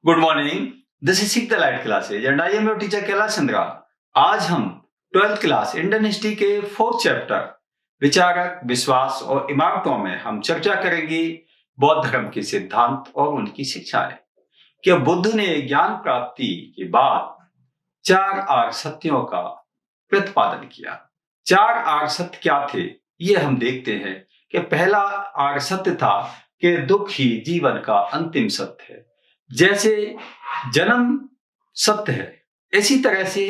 Good morning. This is सीख the light classes and I am your teacher Kailash Chandra. आज हम 12th class Indian history के 4th chapter विचारक, विश्वास और इमारतों में हम चर्चा करेंगे बौद्ध धर्म के सिद्धांत और उनकी शिक्षाएं। कि बुद्ध ने ज्ञान प्राप्ति के बाद 4 आर्य सत्यों का प्रतिपादन किया। 4 आर्य सत्य क्या थे ये हम देखते हैं। कि पहला आर्य सत्य था कि दुख ही जीवन का अंतिम सत्य है। जैसे जन्म सत्य है, इसी तरह से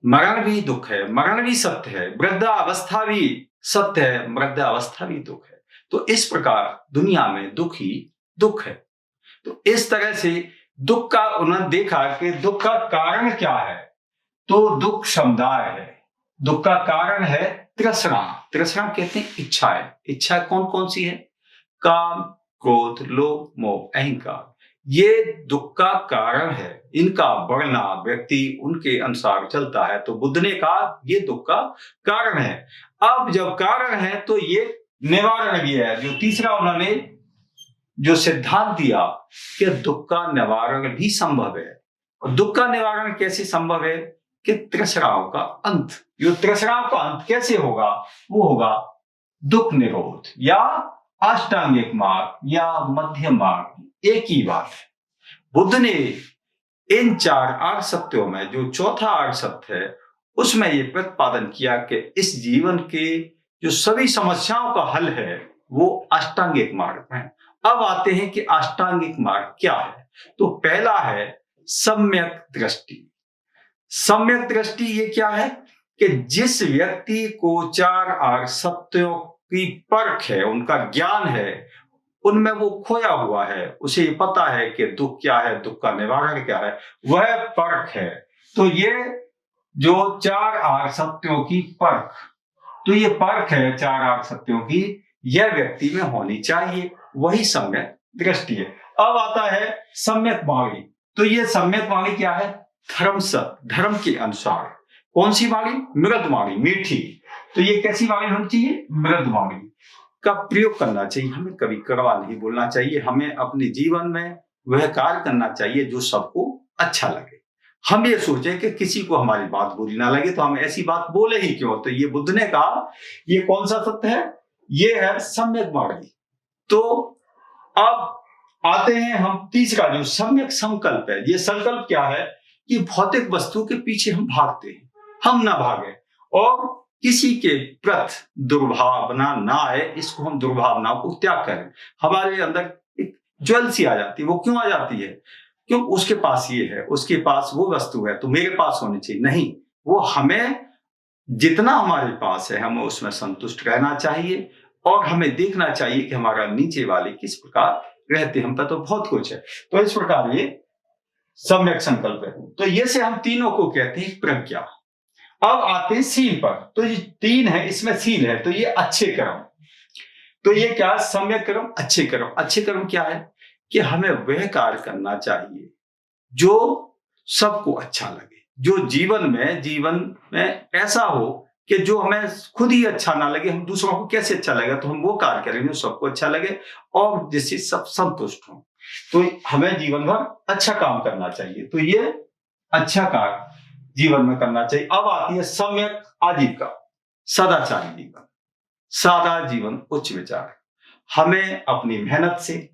मरण भी दुख है, मरण भी सत्य है। वृद्धावस्था भी सत्य है, वृद्धावस्था भी दुख है। तो इस प्रकार दुनिया में दुख ही दुख है। तो इस तरह से दुख का उन्होंने देखा कि दुख का कारण क्या है। तो दुख समुदाय है। दुख का कारण है तृष्णा। तृष्णा कहते हैं इच्छाएं। इच्छा कौन कौन सी है? काम, क्रोध, लोभ, मोह, अहंकार। ये दुख का कारण है। इनका बढ़ना व्यक्ति उनके अनुसार चलता है। तो बुद्ध ने कहा ये दुख का कारण है। अब जब कारण है तो ये निवारण भी है। जो तीसरा उन्होंने जो सिद्धांत दिया कि दुख का निवारण भी संभव है। और दुख का निवारण कैसे संभव है? कि तृष्णाओं का अंत। जो तृष्णाओं का अंत कैसे होगा? वो होगा दुख निरोध या अष्टांगिक मार्ग या मध्य मार्ग। एक ही बात है। बुद्ध ने इन 4 आर्य सत्यों में जो चौथा आर्य सत्य है उसमें ये प्रतिपादन किया कि इस जीवन के जो सभी समस्याओं का हल है वो अष्टांगिक मार्ग है। अब आते हैं कि अष्टांगिक मार्ग क्या है। तो पहला है सम्यक दृष्टि। सम्यक दृष्टि ये क्या है? कि जिस व्यक्ति को 4 आर्य सत्यों की परख है, उनका ज्ञान है, उनमें वो खोया हुआ है, उसे पता है कि दुख क्या है, दुख का निवारण क्या है, वह परख है। तो ये जो 4 आर्य सत्यों की परख, तो ये परख है 4 आर्य सत्यों की, यह व्यक्ति में होनी चाहिए। वही सम्यक दृष्टि है। अब आता है सम्यक वाणी। तो ये सम्यक वाणी क्या है? धर्म सत्य, धर्म के अनुसार। कौन सी वाणी? मृद वाणी, मीठी। तो ये कैसी वाणी होनी चाहिए? मृद वाणी का प्रयोग करना चाहिए। हमें कभी कड़वा नहीं बोलना चाहिए। हमें अपने जीवन में वह कार्य करना चाहिए जो सबको अच्छा लगे। हम ये सोचें कि किसी को हमारी बात बुरी ना लगे तो हम ऐसी बात बोले ही क्यों। तो ये बुद्ध ने कहा ये कौन सा सत्य है? ये है सम्यक वाणी। तो अब आते हैं हम तीसरा जो सम्यक संकल्प है। ये संकल्प क्या है? कि भौतिक वस्तु के पीछे हम भागते हैं, हम ना भागे और किसी के प्रति दुर्भावना ना आए। इसको हम दुर्भावनाओं को त्याग करें। हमारे अंदर एक ज्वेलसी आ जाती है। वो क्यों आ जाती है? क्यों? उसके पास ये है, उसके पास वो वस्तु है तो मेरे पास होनी चाहिए। नहीं, वो हमें जितना हमारे पास है हमें उसमें संतुष्ट रहना चाहिए और हमें देखना चाहिए कि हमारा नीचे वाले किस प्रकार रहते। हम पर तो बहुत कुछ है। तो इस प्रकार ये सम्यक संकल्प है। तो ये से हम तीनों को कहते हैं प्रज्ञा। अब आते हैं सील पर। तो ये 3 है, इसमें सील है। तो ये अच्छे कर्म। तो ये क्या? सम्यक कर्म, अच्छे कर्म। अच्छे कर्म क्या है? कि हमें वह कार्य करना चाहिए जो सबको अच्छा लगे, जो जीवन में ऐसा हो कि जो हमें खुद ही अच्छा ना लगे, हम दूसरों को कैसे अच्छा लगेगा। तो हम वो कार्य करेंगे जो सबको अच्छा लगे और जिससे सब संतुष्ट हो। तो हमें जीवन भर अच्छा काम करना चाहिए। तो ये अच्छा कार्य जीवन में करना चाहिए। अब आती है सम्यक आजीविका, सदाचारी जीवन, सादा जीवन, उच्च विचार। हमें अपनी मेहनत से,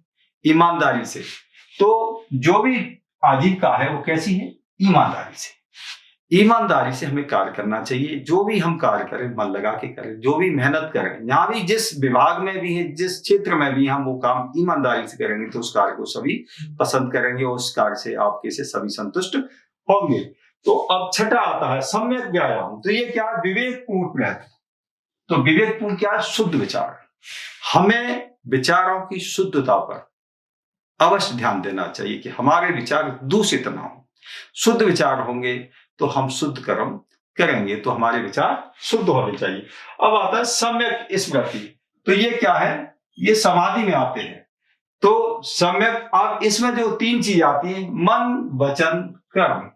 ईमानदारी से, तो जो भी आजीविका है वो कैसी है? ईमानदारी से। ईमानदारी से हमें कार्य करना चाहिए। जो भी हम कार्य करें मन लगा के करें, जो भी मेहनत करें, यहाँ भी जिस विभाग में भी है, जिस क्षेत्र में भी हम वो काम ईमानदारी से करेंगे तो उस कार्य को सभी पसंद करेंगे और उस कार्य से आपके से सभी संतुष्ट होंगे। तो अब छठा आता है सम्यक व्यायाम। तो ये क्या? विवेकपूर्ण प्रयत्न। तो विवेकपूर्ण क्या? शुद्ध विचार। हमें विचारों की शुद्धता पर अवश्य ध्यान देना चाहिए कि हमारे विचार दूषित ना हो। शुद्ध विचार होंगे तो हम शुद्ध कर्म करेंगे, तो हमारे विचार शुद्ध होने चाहिए। अब आता है सम्यक स्मृति। तो ये क्या है? ये समाधि में आते हैं। तो सम्यक, अब इसमें जो 3 चीज आती है, मन, वचन, कर्म,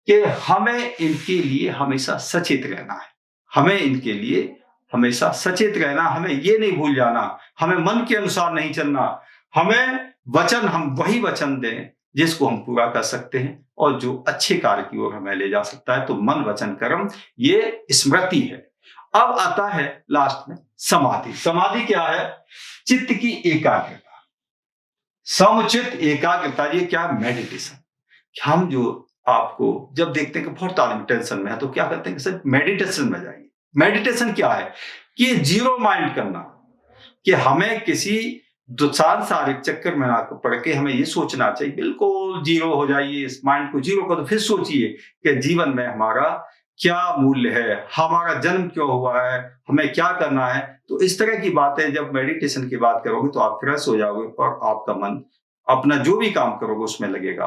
कि हमें इनके लिए हमेशा सचेत रहना है। हमें इनके लिए हमेशा सचेत रहना। हमें ये नहीं भूल जाना, हमें मन के अनुसार नहीं चलना। हमें वचन, हम वही वचन दें जिसको हम पूरा कर सकते हैं और जो अच्छे कार्य की ओर हमें ले जा सकता है। तो मन वचन कर्म ये स्मृति है। अब आता है लास्ट में समाधि। समाधि क्या है? चित्त की एकाग्रता, समुचित एकाग्रता। ये क्या? मेडिटेशन। हम जो आपको जब देखते हैं कि बहुत आदमी टेंशन में है तो क्या करते हैं कि सर मेडिटेशन में जाइए। मेडिटेशन क्या है? कि जीरो माइंड करना, कि हमें किसी सांसारिक चक्कर में ना पड़ के हमें ये सोचना चाहिए, बिल्कुल जीरो हो जाइए, इस माइंड को जीरो कर दो, फिर सोचिए कि जीवन में हमारा क्या मूल्य है, हमारा जन्म क्यों हुआ है, हमें क्या करना है। तो इस तरह की बातें जब मेडिटेशन की बात करोगे तो आप फ्रेश हो जाओगे और आपका मन अपना जो भी काम करोगे उसमें लगेगा।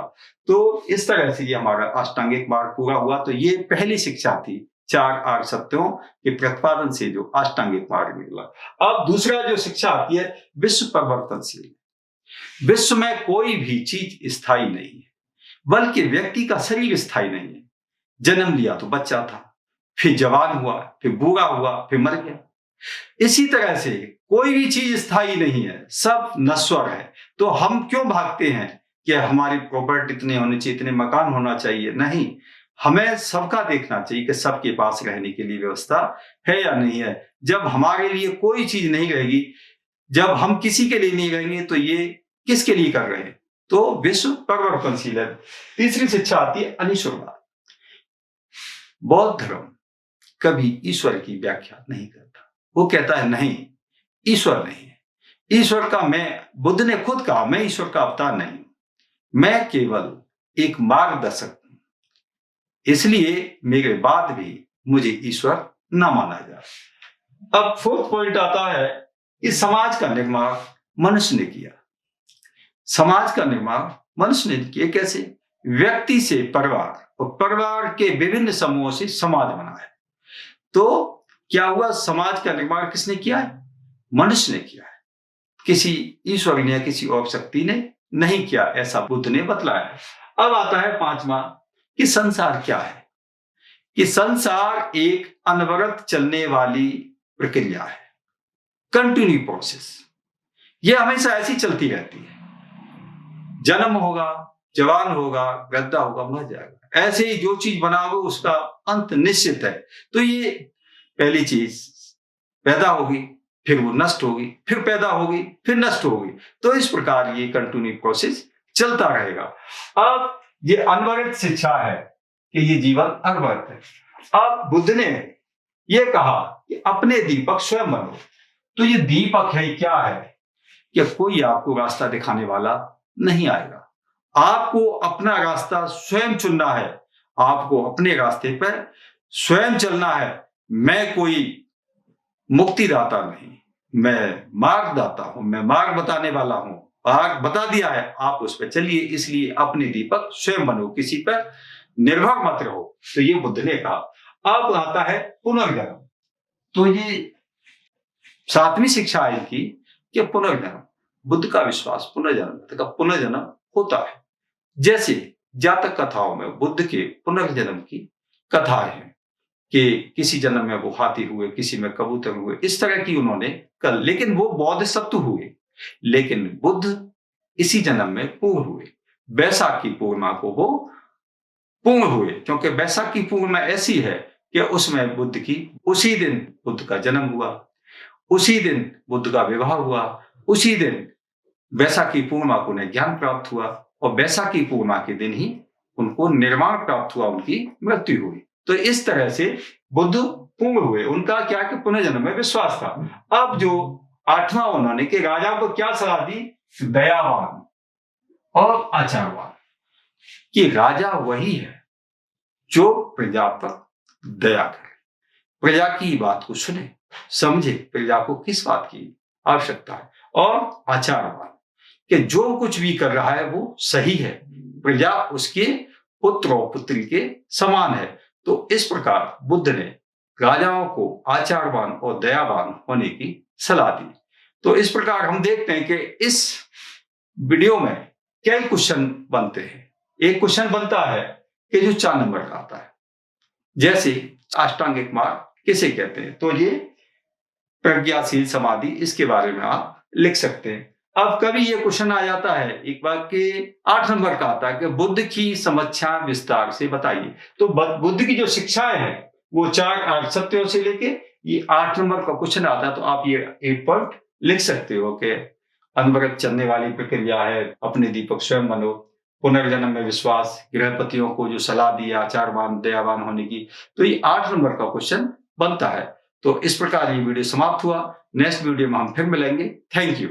तो इस तरह से ये हमारा अष्टांगिक मार्ग पूरा हुआ। तो ये पहली शिक्षा थी, 4 आर्य सत्यों के प्रतिपादन से जो अष्टांगिक मार्ग निकला। अब दूसरा जो शिक्षा आती है, विश्व परिवर्तनशील। विश्व में कोई भी चीज स्थायी नहीं है, बल्कि व्यक्ति का शरीर स्थायी नहीं है। जन्म लिया तो बच्चा था, फिर जवान हुआ, फिर बूढ़ा हुआ, फिर मर गया। इसी तरह से कोई भी चीज स्थायी नहीं है, सब नश्वर है। तो हम क्यों भागते हैं कि हमारी प्रॉपर्टी इतने होनी चाहिए, इतने मकान होना चाहिए? नहीं, हमें सबका देखना चाहिए कि सबके पास रहने के लिए व्यवस्था है या नहीं है। जब हमारे लिए कोई चीज नहीं रहेगी, जब हम किसी के लिए नहीं रहेंगे, तो ये किसके लिए कर रहे हैं? तो विश्व परिवर्तनशील है। तीसरी शिक्षा आती है अनिश्वरवाद। बौद्ध धर्म कभी ईश्वर की व्याख्या नहीं करता। वो कहता है नहीं, ईश्वर नहीं है। ईश्वर का, मैं, बुद्ध ने खुद कहा, मैं ईश्वर का अवतार नहीं, मैं केवल एक मार्गदर्शक हूं, इसलिए मेरे बाद भी मुझे ईश्वर न माना जाए। अब फोर्थ पॉइंट आता है कि समाज का निर्माण मनुष्य ने किया। समाज का निर्माण मनुष्य ने किया। कैसे? व्यक्ति से परिवार और परिवार के विभिन्न समूहों से समाज बना है। तो क्या हुआ? समाज का निर्माण किसने किया है? मनुष्य ने किया है, किसी ईश्वर ने या किसी और शक्ति ने नहीं किया, ऐसा बुद्ध ने बतलाया है। अब आता है पांचवा कि संसार क्या है। कि संसार एक अनवरत चलने वाली प्रक्रिया है, कंटिन्यू प्रोसेस। ये हमेशा ऐसी चलती रहती है। जन्म होगा, जवान होगा, वृद्धा होगा, मर जाएगा। ऐसे ही जो चीज बनाओगे उसका अंत निश्चित है। तो ये पहली चीज पैदा होगी, फिर वो नष्ट होगी, फिर पैदा होगी, फिर नष्ट होगी। तो इस प्रकार ये कंटिन्यू प्रोसेस चलता रहेगा। अब ये अनवरत शिक्षा है कि ये जीवन अनवरत है। अब बुद्ध ने ये कहा कि अपने दीपक स्वयं बनो। तो ये दीपक है, क्या है? कि कोई आपको रास्ता दिखाने वाला नहीं आएगा, आपको अपना रास्ता स्वयं चुनना है, आपको अपने रास्ते पर स्वयं चलना है। मैं कोई मुक्तिदाता नहीं, मैं मार्गदाता हूं, मैं मार्ग बताने वाला हूं। मार्ग बता दिया है, आप उस पर चलिए। इसलिए अपने दीपक स्वयं बनो, किसी पर निर्भर मत रहो। तो ये बुद्ध ने कहा। अब आता है पुनर्जन्म। तो ये सातवीं शिक्षा है इनकी कि पुनर्जन्म। बुद्ध का विश्वास पुनर्जन्म का पुनर्जन्म होता है। जैसे जातक कथाओं में बुद्ध के पुनर्जन्म की कथाएं हैं कि किसी जन्म में वो हाथी हुए, किसी में कबूतर हुए, इस तरह की उन्होंने कल। लेकिन वो बौद्ध सत्व हुए, लेकिन बुद्ध इसी जन्म में पूर्ण हुए। बैसाख की पूर्णिमा को वो पूर्ण हुए, क्योंकि बैसाख की पूर्णिमा ऐसी है कि उसमें बुद्ध की, उसी दिन बुद्ध का जन्म हुआ, उसी दिन बुद्ध का विवाह हुआ, उसी दिन बैसाखी पूर्णिमा को उन्हें ज्ञान प्राप्त हुआ, और बैसाखी पूर्णिमा के दिन ही उनको निर्माण प्राप्त हुआ, उनकी मृत्यु हुई। तो इस तरह से बुद्ध पूर्ण हुए। उनका क्या कि पुनर्जन्म में विश्वास था। अब जो आठवां उन्होंने कि राजाओं को क्या सलाह दी? दयावान और आचारवान। कि राजा वही है जो प्रजा पर दया करे, प्रजा की बात को सुने, समझे प्रजा को किस बात की आवश्यकता है, और आचारवान कि जो कुछ भी कर रहा है वो सही है, प्रजा उसके पुत्र और पुत्री के समान है। तो इस प्रकार बुद्ध ने राजाओं को आचारवान और दयावान होने की सलाह दी। तो इस प्रकार हम देखते हैं कि इस वीडियो में कई क्वेश्चन बनते हैं। एक क्वेश्चन बनता है कि जो 4 नंबर का आता है, जैसे अष्टांगिक मार्ग किसे कहते हैं? तो ये प्रज्ञाशील समाधि, इसके बारे में आप लिख सकते हैं। अब कभी ये क्वेश्चन आ जाता है एक बार के 8 नंबर का आता है कि बुद्ध की समस्या विस्तार से बताइए। तो बुद्ध की जो शिक्षाएं हैं वो 4 आर्य सत्यों से लेके ये 8 नंबर का क्वेश्चन आता है, तो आप ये एक पॉइंट लिख सकते हो कि अनवरत चलने वाली प्रक्रिया है, अपने दीपक स्वयं बनो, पुनर्जन्म में विश्वास, गृहपतियों को जो सलाह दी आचारवान दयावान होने की, तो ये 8 नंबर का क्वेश्चन बनता है। तो इस प्रकार ये वीडियो समाप्त हुआ। नेक्स्ट वीडियो में हम फिर मिलेंगे। Thank you.